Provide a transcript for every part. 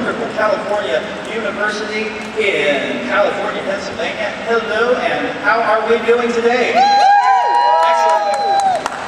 wonderful California University in California, Pennsylvania. Hello, and how are we doing today?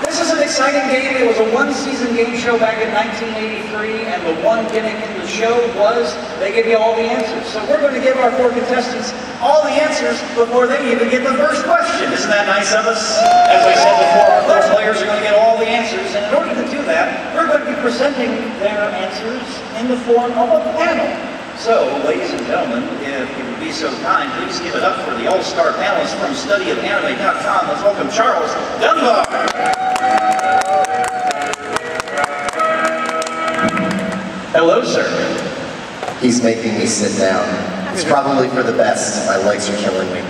This is an exciting game. It was a one-season game show back in 1983, and the one gimmick in the show was they give you all the answers. So we're going to give our 4 contestants all the answers before they even get the first question. Isn't that nice of us? As I said before, our 4 players are going to get all the answers, and in order to do that, we're going to be presenting their answers in the form of a panel. So, ladies and gentlemen, if you would be so kind, please give it up for the all-star panelists from StudyOfAnime.com. Let's welcome Charles Dunbar. Hello, sir. He's making me sit down. It's probably for the best. My legs are killing me.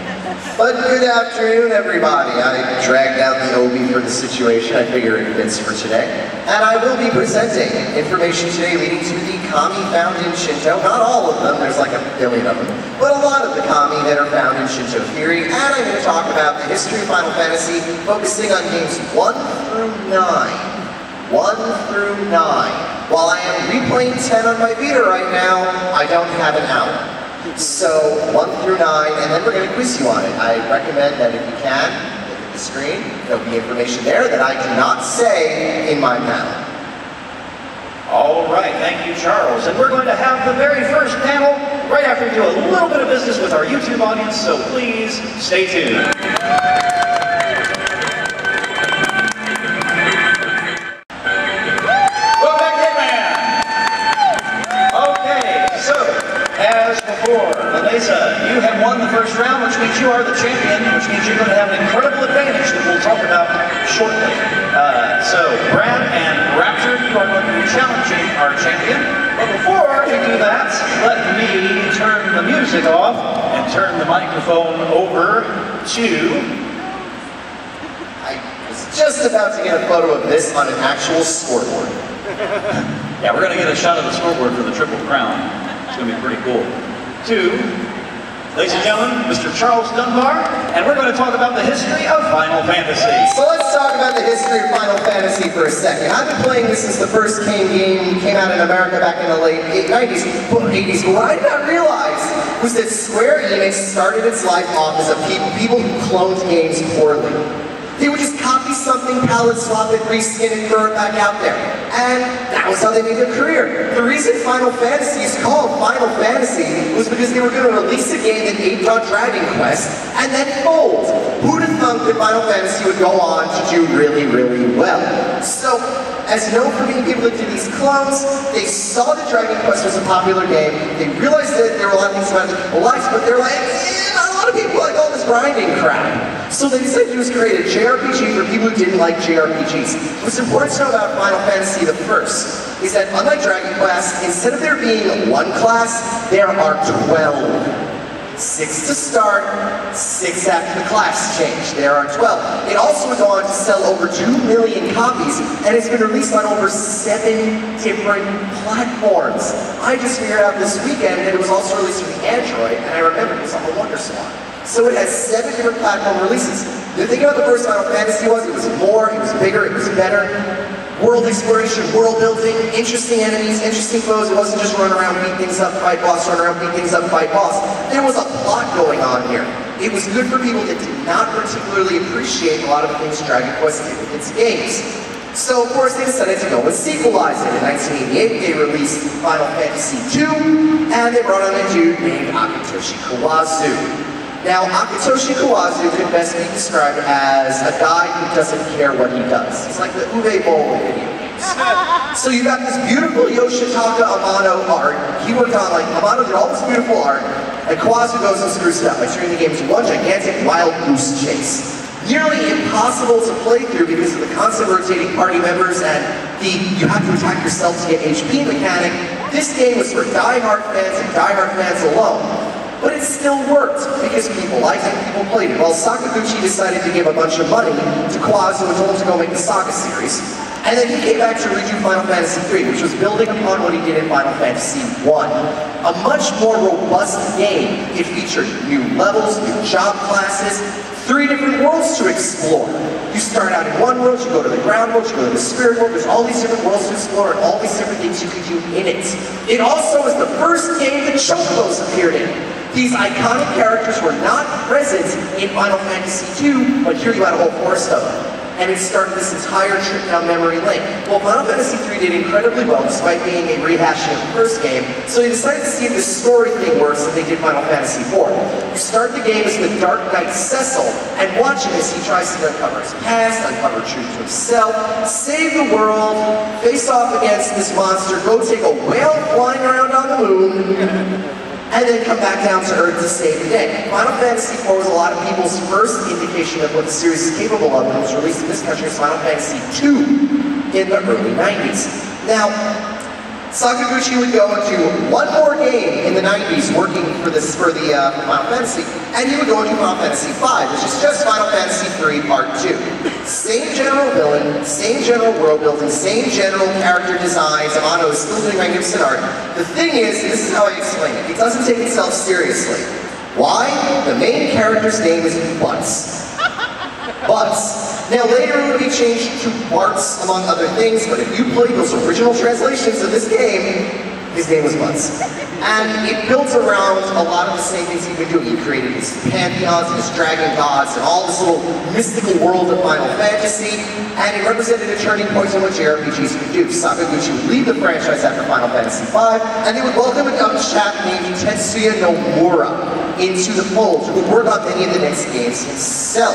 But good afternoon, everybody. I dragged out the Obi for the situation. I figure it fits for today. And I will be presenting information today leading to the kami found in Shinto. Not all of them, there's like a billion of them, but a lot of the kami that are found in Shinto theory. And I'm going to talk about the history of Final Fantasy, focusing on games 1 through 9. 1 through 9. While I am replaying 10 on my Vita right now, I don't have an hour. So 1 through 9, and then we're going to quiz you on it. I recommend that if you can, look at the screen. There'll be information there that I cannot say in my panel. All right, thank you, Charles. And we're going to have the very first panel right after we do a little bit of business with our YouTube audience, so please stay tuned. You have won the first round, which means you are the champion, which means you're going to have an incredible advantage that we'll talk about shortly. So, Brad and Raptor, you are going to be challenging our champion. But before we do that, let me turn the music off and turn the microphone over to... I was just about to get a photo of this on an actual scoreboard. Yeah, we're going to get a shot of the scoreboard for the Triple Crown. It's going to be pretty cool. Ladies and gentlemen, Mr. Charles Dunbar, and we're going to talk about the history of Final Fantasy. So let's talk about the history of Final Fantasy for a second. I've been playing this since the first came out in America back in the late 90s, 80s, but what I did not realize was that Square Enix started its life off as a people who cloned games poorly. They would just copy something, palette swap it, reskin it, throw it back out there. And that was how they made their career. The reason Final Fantasy is called Final Fantasy was because they were going to release a game that aped on Dragon Quest and then fold. Who'd have thunk that Final Fantasy would go on to do really, really well? So, as known for being people that did these clones, they saw that Dragon Quest was a popular game. They realized that there were a lot of things about it people liked, but they're like, not a lot of people like all this grinding crap. So they decided to do is create a JRPG for people who didn't like JRPGs. What's important to know about Final Fantasy the First is that unlike Dragon Quest, instead of there being 1 class, there are 12. 6 to start, 6 after the class change. There are 12. It also would go on to sell over 2 million copies, and it's been released on over 7 different platforms. I just figured out this weekend that it was also released for the Android, and I remember this on the WonderSwan. So it has 7 different platform releases. The thing about the first Final Fantasy was it was more, it was bigger, it was better. World exploration, world building, interesting enemies, interesting foes. It wasn't just run around, beat things up, fight boss, run around, beat things up, fight boss. There was a plot going on here. It was good for people that did not particularly appreciate a lot of the things Dragon Quest did with its games. So, of course, they decided to go and sequelize it. In 1988, they released Final Fantasy II, and they brought on a dude named Akitoshi Kawazu. Now, Akitoshi Kawazu could best be described as a guy who doesn't care what he does. He's like the Uwe Boll of video games. So you got this beautiful Yoshitaka Amano art. He worked on, like, Amano did all this beautiful art, and Kawazu goes and screws it up by turning the game into one gigantic wild goose chase. Nearly impossible to play through because of the constant rotating party members and the you have to attack yourself to get HP mechanic. This game was for die-hard fans and die-hard fans alone. But it still worked, because people liked it, people played it. Well, Sakaguchi decided to give a bunch of money to Kawazu and told him to go make the Saga series. And then he came back to redo Final Fantasy III, which was building upon what he did in Final Fantasy I. A much more robust game. It featured new levels, new job classes, 3 different worlds to explore. You start out in one world, you go to the ground world, you go to the spirit world, there's all these different worlds to explore and all these different things you can do in it. It also is the first game that Chocobos appeared in. These iconic characters were not present in Final Fantasy II, but here you had a whole forest of them. And it started this entire trip down memory lane. Well, Final Fantasy III did incredibly well, despite being a rehashing of the first game, so they decided to see if this story thing works, and they did Final Fantasy IV. You start the game as the Dark Knight Cecil, and watching this, he tries to uncover his past, uncover truth to himself, save the world, face off against this monster, go take a whale flying around on the moon, and then come back down to Earth to save the day. Final Fantasy IV was a lot of people's first indication of what the series is capable of, and it was released in this country as Final Fantasy II in the early 90s. Now, Sakaguchi would go into one more game in the 90s working for the Final Fantasy, and he would go into Final Fantasy V, which is just Final Fantasy III Part 2. Same general villain, same general world building, same general character designs. Amano is still doing magnificent art. The thing is, this is how I explain it, it doesn't take itself seriously. Why? The main character's name is Butts. Butts. Now later it would be changed to Bartz, among other things, but if you played those original translations of this game, his name was Butts. And it built around a lot of the same things he'd been doing. He created his pantheons, his dragon gods, and all this little mystical world of Final Fantasy, and it represented a turning point in what JRPGs could do. Sakaguchi would lead the franchise after Final Fantasy V, and they would welcome a young chap named Tetsuya Nomura into the fold, who would work on many of the next games himself.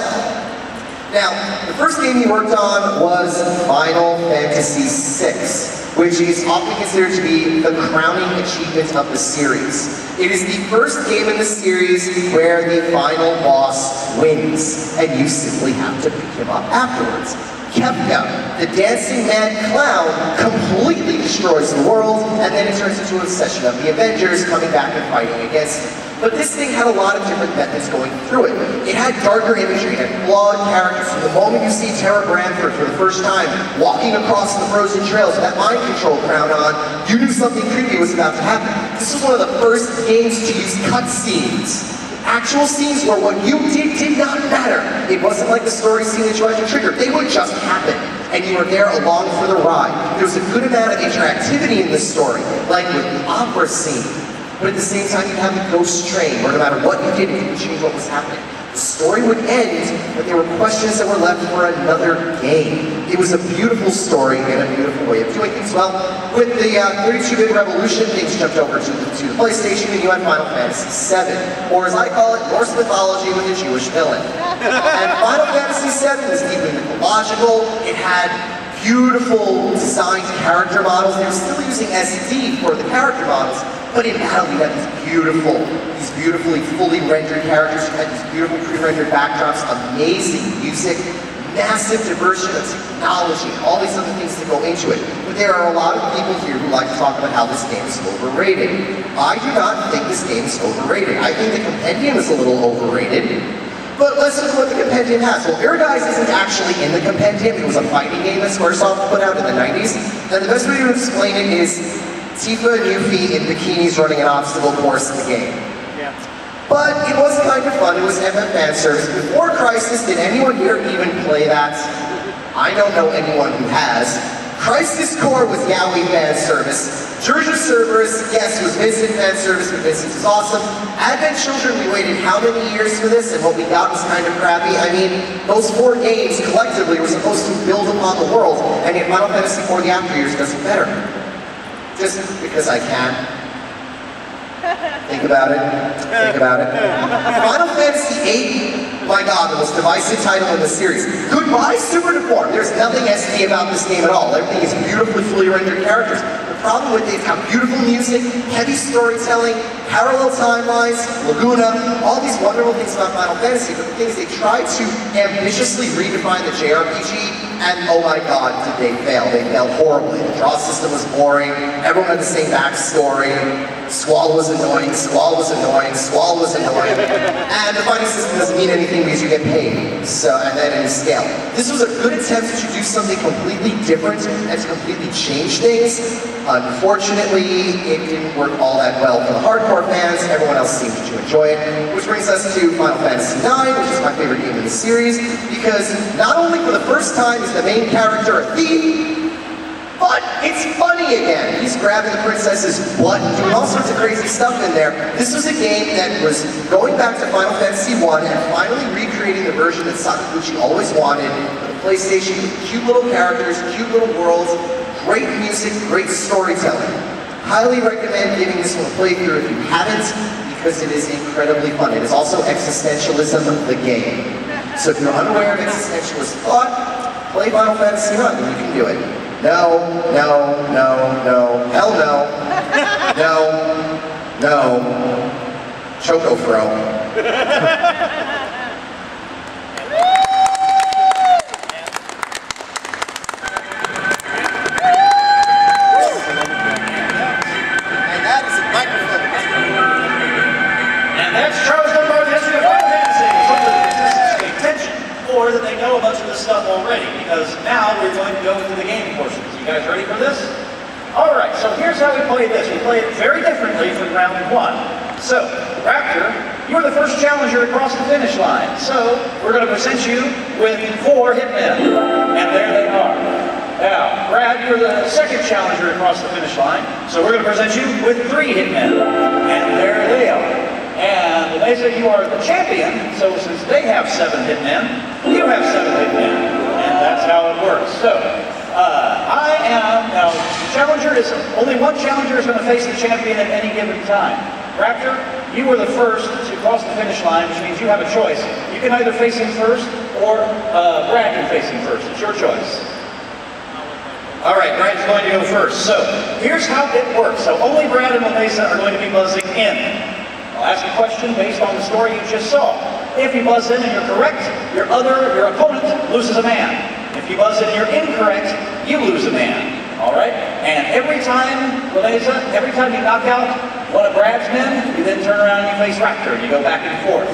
Now, the first game he worked on was Final Fantasy VI, which is often considered to be the crowning achievement of the series. It is the first game in the series where the final boss wins, and you simply have to pick him up afterwards. Kefka, the dancing mad clown, completely destroys the world, and then it turns into a session of the Avengers coming back and fighting against him. But this thing had a lot of different methods going through it. It had darker imagery, it had flawed characters. From the moment you see Tara Branford for the first time walking across the frozen trails with that mind control crown on, you knew something creepy was about to happen. This was one of the first games to use cutscenes. Actual scenes where what you did not matter. It wasn't like the story scene that you had to trigger. They would just happen, and you were there along for the ride. There was a good amount of interactivity in this story, like with the opera scene. But at the same time, you'd have the ghost train, where no matter what you did, it didn't change what was happening. The story would end, but there were questions that were left for another game. It was a beautiful story and a beautiful way of doing things. Well, with the 32-bit revolution, things jumped over to the PlayStation, and you had Final Fantasy VII, or as I call it, Norse mythology with a Jewish villain. And Final Fantasy VII was deeply mythological. It had beautiful designed character models. They were still using SD for the character models, but in battle you had these beautifully fully rendered characters. You had these beautiful pre-rendered backdrops, amazing music, massive diversion of technology, and all these other things to go into it. But there are a lot of people here who like to talk about how this game is overrated. I do not think this game is overrated. I think the compendium is a little overrated. But let's look at what the compendium has. Well, Paradise isn't actually in the compendium. It was a fighting game that Squaresoft put out in the 90s. And the best way to explain it is Tifa and Yuffie in bikinis running an obstacle course in the game. Yeah. But it was kind of fun. It was FF fan service. Before Crisis, did anyone here even play that? I don't know anyone who has. Crisis Core was Yaoi fan service. Dirge of Cerberus, yes, was Vincent fan service, but Vincent was awesome. Advent Children, we waited how many years for this, and what we got was kind of crappy. I mean, those 4 games collectively were supposed to build upon the world, and yet Final Fantasy IV the after years does it better. Just because I can. Think about it. Think about it. Final Fantasy VIII, my god, the most divisive title in the series. Goodbye, Super Deformed. There's nothing SD about this game at all. Everything is beautifully fully rendered characters. The problem with it is how beautiful music, heavy storytelling, parallel timelines, Laguna, all these wonderful things about Final Fantasy, but the thing is they tried to ambitiously redefine the JRPG, and oh my god, did they fail. They failed horribly. The draw system was boring, everyone had the same backstory. Squall was annoying, Squall was annoying, Squall was annoying. And the fighting system doesn't mean anything because you get paid. So, and then in scale. This was a good attempt to do something completely different and to completely change things. Unfortunately, it didn't work all that well for the hardcore fans. Everyone else seemed to enjoy it. Which brings us to Final Fantasy IX, which is my favorite game in the series, because not only for the first time is the main character a thief, but it's funny again. He's grabbing the princess's butt, doing all sorts of crazy stuff in there. This was a game that was going back to Final Fantasy I and finally recreating the version that Sakaguchi always wanted for the PlayStation with cute little characters, cute little worlds, great music, great storytelling. Highly recommend giving this one a playthrough if you haven't, because it is incredibly fun. It is also existentialism, the game. So if you're unaware of existentialist thought, play Final Fantasy IX and you can do it. No, no, no, no, hell no, no, no, Choco Fro. That they know a bunch of this stuff already, because now we're going to go into the game portions. You guys ready for this? Alright, so here's how we play this. We play it very differently from round one. So, Raptor, you're the first challenger across the finish line. So, we're going to present you with 4 hitmen. And there they are. Now, Brad, you're the second challenger across the finish line. So we're going to present you with 3 hitmen. And there they are. And they say you are the champion, so since they have 7 hitmen, you have 7 hitmen. And that's how it works. So, now, challenger is, only one challenger is going to face the champion at any given time. Raptor, you were the first to cross the finish line, which means you have a choice. You can either face him first, or Brad can face him first. It's your choice. Alright, Brad's going to go first. So, here's how it works. So, only Brad and Melissa are going to be buzzing in. I'll ask a question based on the story you just saw. If you buzz in and you're correct, your opponent loses a man. If you buzz in and you're incorrect, you lose a man. Alright? And every time, Melissa, every time you knock out one of Brad's men, you then turn around and you face Raptor and you go back and forth.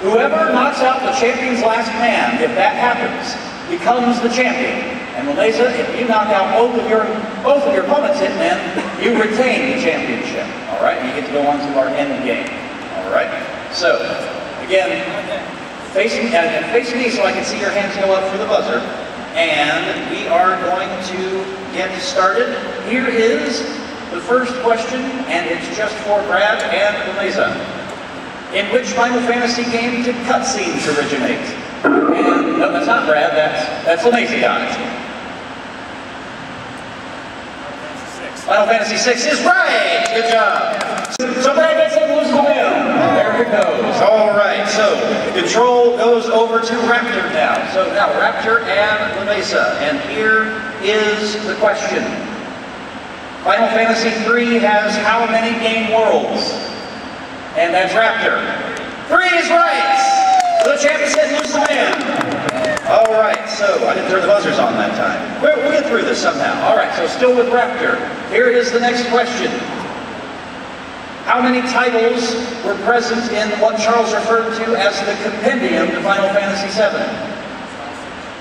Whoever knocks out the champion's last man, if that happens, becomes the champion. And Melissa, if you knock out both of your opponent's hitmen, you retain the championship. Alright, you get to go on to our end game. Alright, so again, face me so I can see your hands go up for the buzzer. And we are going to get started. Here is the first question, and it's just for Brad and Melissa. In which Final Fantasy game did cutscenes originate? And no, that's not Brad, that's Melissa got it. Final Fantasy VI is right! Good job! So Brad gets it, lose the win. There it goes. Alright, so control goes over to Raptor now. So now Raptor and Lamesa. And here is the question. Final Fantasy III has how many game worlds? And that's Raptor. 3 is right! So the champion said lose the man. Alright, so I didn't turn the buzzers on that time. We'll get through this somehow. Alright, so still with Raptor. Here is the next question. How many titles were present in what Charles referred to as the compendium to Final Fantasy VII?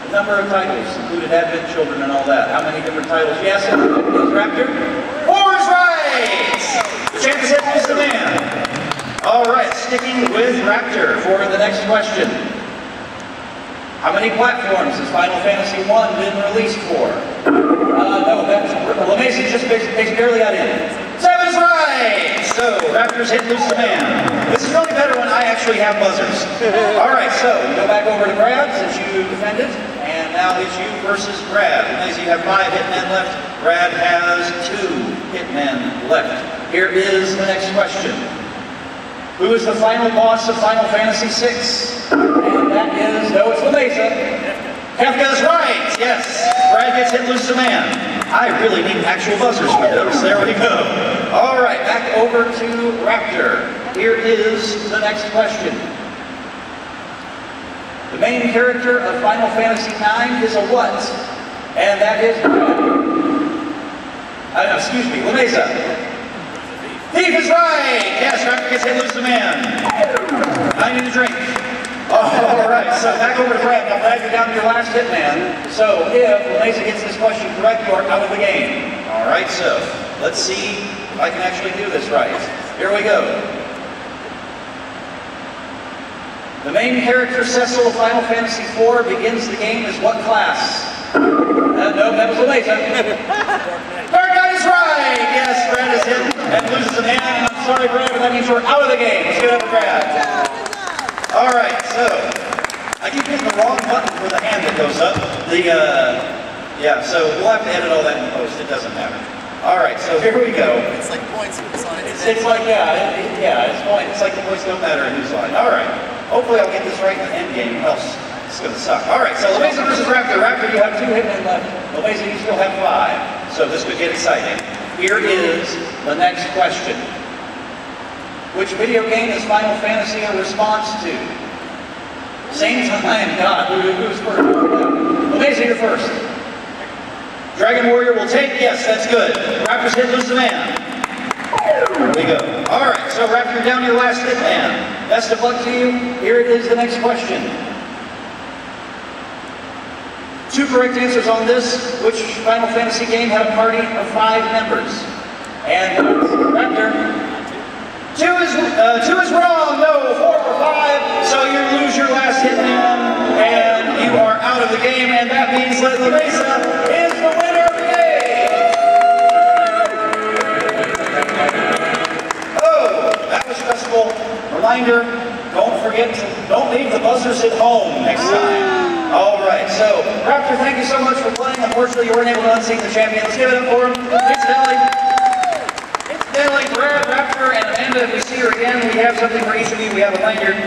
The number of titles included Advent Children and all that. How many different titles? Yes, Raptor? 4 is right! The champion said lose the man. Alright, sticking with Raptor for the next question. How many platforms has Final Fantasy I been released for? No, that's Lamesa just barely got in. 7 is right! So, Raptors hit loose the man. This is really better when I actually have buzzers. Alright, so, we go back over to Brad since you defended. And now it's you versus Brad. Lamesa, you have 5 hitmen left. Brad has 2 hitmen left. Here is the next question. Who is the final boss of Final Fantasy VI? And that is, no, it's Lamesa. Kefka's right, yes. Brad gets hit loose the man. I really need actual buzzers for those. There we go. All right, back over to Raptor. Here is the next question. The main character of Final Fantasy IX is a what? And that is, excuse me, Lamesa. Thief is right! Yes, Raptor gets hit, lose the man. I need a drink. All right, so back over to Brad. Now, Brad, you're down to your last hitman. So if Mesa gets this question correct, you are out of the game. All right, so let's see if I can actually do this right. Here we go. The main character, Cecil of Final Fantasy IV, begins the game as what class? No, that was Mesa. Dark Knight is right! Yes, Brad is hit and loses an hand. I'm sorry, Brad, but that means you're out of the game. Let's give it up for Brad. All right, so I keep hitting the wrong button for the hand that goes up. Yeah, so we'll have to edit all that in post. It doesn't matter. All right, so here we go. It's like points when it's on it. It's like, it's points. It's like the points don't matter in who's line. All right, hopefully I'll get this right in the end game, else it's going to suck. All right, so Lamesa versus Raptor. Raptor, you have 2 hitmen left. Lamesa, you still have 5. So this could get exciting. Here is the next question. Which video game is Final Fantasy a response to? Same time, God, who's first? Lamesa, you're first. Dragon Warrior will take, yes, that's good. Raptor's hit, lose the man. There we go. All right, so Raptor, down to your last hit man. Best of luck to you. Here it is, the next question. 2 correct answers on this. Which Final Fantasy game had a party of 5 members? And Raptor. 2 is wrong. No, 4 or 5. So you lose your last hit man, and you are out of the game. And that means that Lamesa is the winner of the game. Oh, that was stressful. Reminder: don't leave the buzzers at home next time. All right, so Raptor, thank you so much for playing. Unfortunately, you weren't able to unseat the champion. Let's give it up for him. Incidentally, Brad, Raptor, and Amanda, if we see her again, we have something for each of you. We have a lanyard,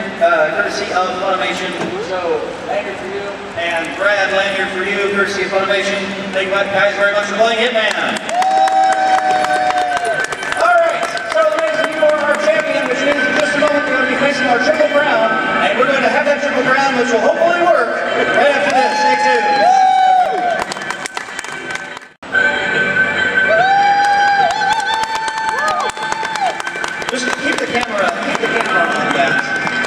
courtesy of Funimation. So, lanyard for you, and Brad, lanyard for you, courtesy of Funimation. Thank you guys very much for playing Hitman. All right, so Lamesa, you are our champion, which means in just a moment we're going to be facing our Triple Crown, and we're going to have that Triple Crown, which will hopefully work right after this. Stay tuned. Just keep the camera on, guys.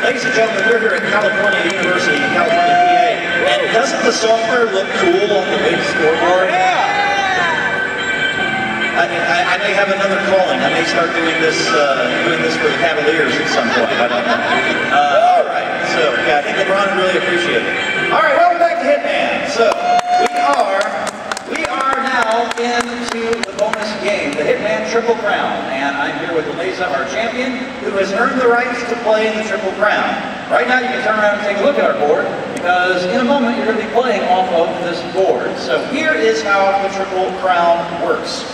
Ladies and gentlemen, we're here at California University in California, PA, and doesn't the software look cool on the big scoreboard? Yeah. I may have another calling. I may start doing this for the Cavaliers at some point. I don't know. All right. So yeah, I think LeBron would really appreciate it. All right, welcome back to Hitman. So we are now into the bonus game, the Hitman Triple Crown, and I'm here with Lamesa, our champion, who has earned the right to play in the Triple Crown. Right now, you can turn around and take a look at our board, because in a moment you're going to be playing off of this board. So here is how the Triple Crown works.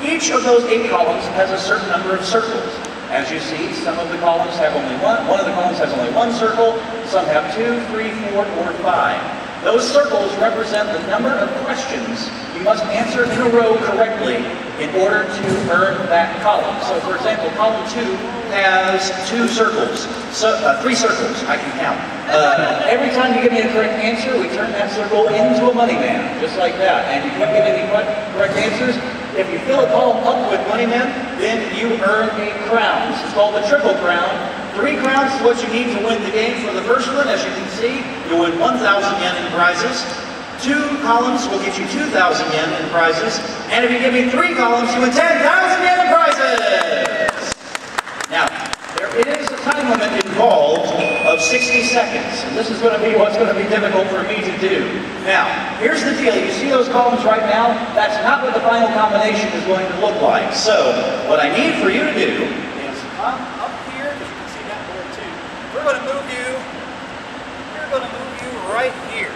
Each of those 8 columns has a certain number of circles. As you see, some of the columns have only one of the columns has only 1 circle, some have 2, 3, 4, or 5. Those circles represent the number of questions you must answer in a row correctly in order to earn that column. So for example, column 2 has 2 circles, 3 circles, I can count. Every time you give me a correct answer, we turn that circle into a money man, just like that. And if you don't give any correct answers, if you fill a column up with money men, then you earn a crown. This is called the Triple Crown. 3 crowns is what you need to win the game. For the first one, as you can see, you'll win 1,000 yen in prizes. 2 columns will get you 2,000 yen in prizes. And if you give me 3 columns, you win 10,000 yen in prizes! Now, there is a time limit involved of 60 seconds. And this is going to be what's going to be difficult for me to do. Now, here's the deal. You see those columns right now? That's not what the final combination is going to look like. So, what I need for you to do is come up here, as you can see that board too. We're going to move you right here.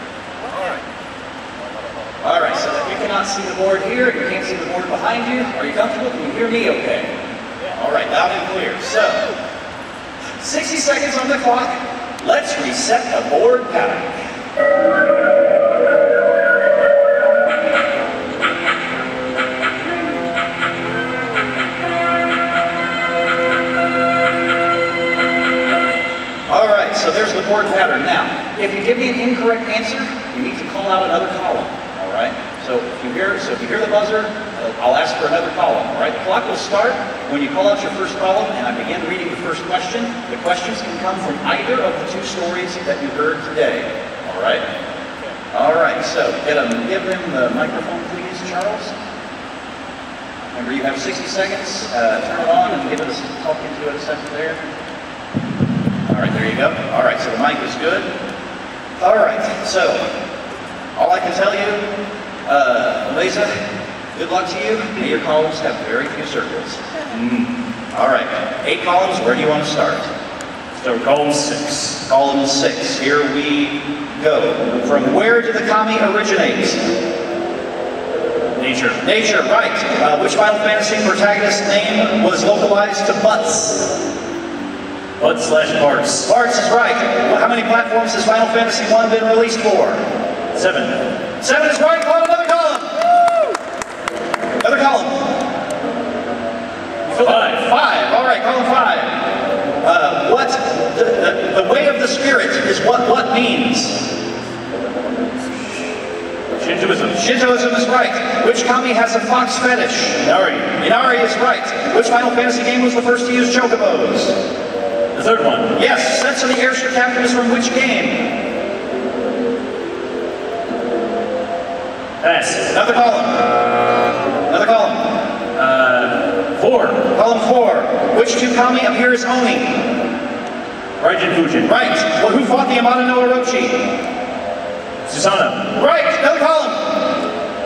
All right, so if you cannot see the board here, you can't see the board behind you, are you comfortable? Can you hear me okay? All right, loud and clear. So, 60 seconds on the clock. Let's reset the board pattern. All right, so there's the board pattern. Now, if you give me an incorrect answer, you need to call out another column. All right? So if you hear the buzzer, I'll ask for another column. All right, the clock will start when you call out your first column, and I begin reading the first question. The questions can come from either of the 2 stories that you heard today. All right. All right. So give him the microphone, please, Charles. Remember, you have 60 seconds. Turn it on and give it talk into it a second there. All right, there you go. All right, so the mic is good. All right, so all I can tell you, Eliza, good luck to you. May your columns have very few circles. All right, 8 columns. Where do you want to start? So column 6. Column 6. Here we go. From where did the kami originate? Nature. Nature, right. Which Final Fantasy protagonist's name was localized to butts? Butts/Barts. Barts is right. How many platforms has Final Fantasy I been released for? 7. 7 is right. Call another column. Another column. 5. 5. All right, column 5. What? The way of the spirit is what means? Shintoism. Shintoism is right. Which kami has a fox fetish? Inari. Inari is right. Which Final Fantasy game was the first to use chocobos? The 3rd one. Yes. Sense of the airship captain is from which game? Pass. Another column. Another column. 4. Column 4. Which 2 kami appear as Oni? Raijin Fujin. Right. Well, who fought the Yamada no Orochi? Susanna. Right. Another column.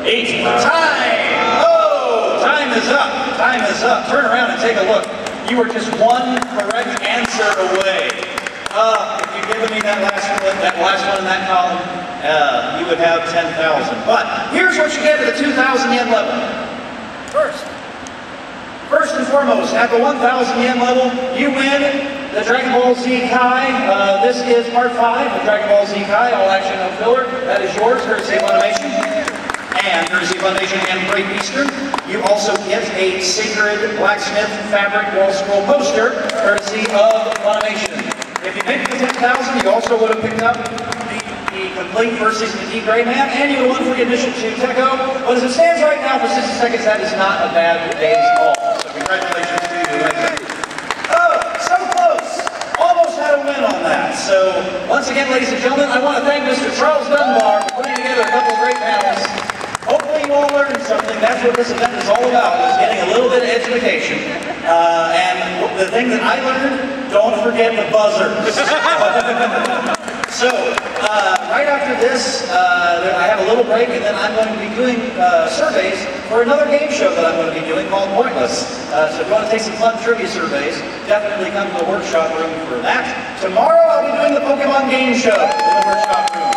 8. Time. Oh, time is up. Time is up. Turn around and take a look. You were just 1 correct answer away. If you'd given me that last one in that column, you would have 10,000. But here's what you get at the 2,000 yen level. First and foremost, at the 1,000 yen level, you win the Dragon Ball Z Kai. This is part 5 of Dragon Ball Z Kai, all action, no filler. That is yours, courtesy of Funimation. And courtesy of Funimation and Great Eastern. You also get a Sacred Blacksmith Fabric Wall Scroll poster, courtesy of Funimation. If you picked the 10,000, you also would have picked up the complete first season of Gray Man, and you would have won free admission to Techo. But as it stands right now, for 60 seconds, that is not a bad day's haul. So congratulations to you. Oh, so close. Almost had a win on that. So once again, ladies and gentlemen, I want to thank Mr. Charles Dunbar for putting together a couple of great panels. Hopefully you all learned something. That's what this event is all about, is getting a little bit of education. And the thing that I learned, don't forget the buzzers. So, right after this, I have a little break, and then I'm going to be doing surveys for another game show that I'm going to be doing called Pointless. So if you want to take some fun trivia surveys, definitely come to the workshop room for that. Tomorrow I'll be doing the Pokemon game show in the workshop room.